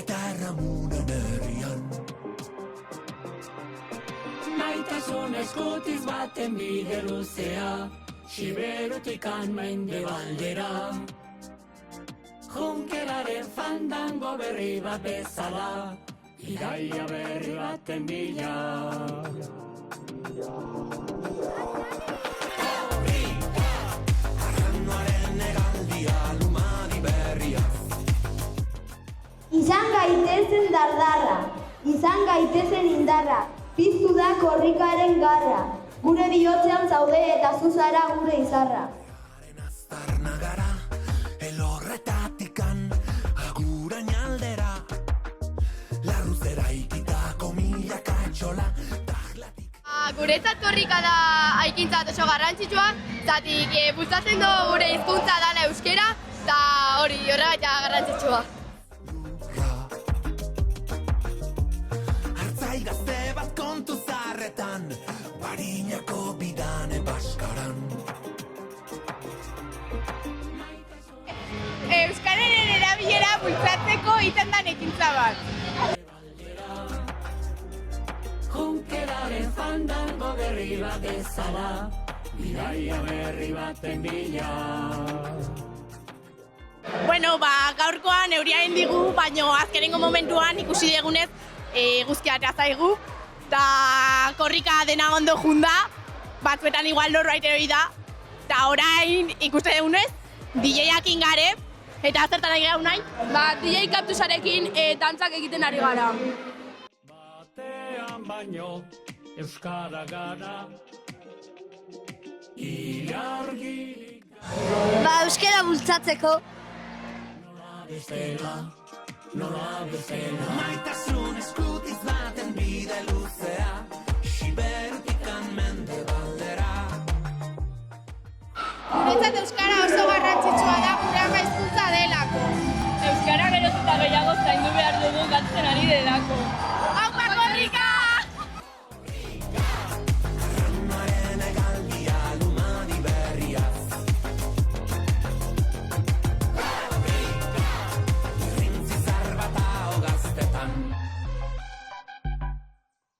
eta erramunen herrian. Maitasun eskutiz baten bide luzea, Siberutik mendebaldera. Junkeraren fandango berri bat bezala, iraia berri baten bila. Arranduaren egaldia lumadi berria. Izan gaitezen dardarra, izan gaitezen indarra, piztu da korrikaren garra, gure bihotzean zaude eta zuzara gure izarra. Haren aztarna gara, elorretatikan, agurain aldera, larruzera ikitako milaka etxola, tahlatik. Guretzat korrika da aikintzat oso garrantzitsua, zatik bultzatzen du gure hizkuntza dala euskera, eta horregatik garrantzitsua. Hartzai gazte bat kontu zarretan, Barinako bidane baskaran. Euskararen erabilera bultzatzeko izan dan ekintza bat. Junkeraren fandango berri bat bezala, iraia berri baten bila. Bueno, gaurkoan euriaren digu, baina azkenengo momentuan ikusi degunez eguzkia atera zaigu, eta korrika dena ondo junda, batzuetan igual norbait erori da, eta orain ikuste degunez, DJ-akin gare, eta zertan ari gara nahi? DJ Kaktusarekin dantzak egiten ari gara. Batean baino, euskara gara, ilargirik Euskara bultzatzeko. nola bezala. Maitasun eskutiz baten bide luzea, Siberutikan mendebaldera. Guretzat euskara oso garrantzitsua da gure ama hizkuntza delako. Euskara geroz eta gehiago zaindu behar dugu galtzen ari delako.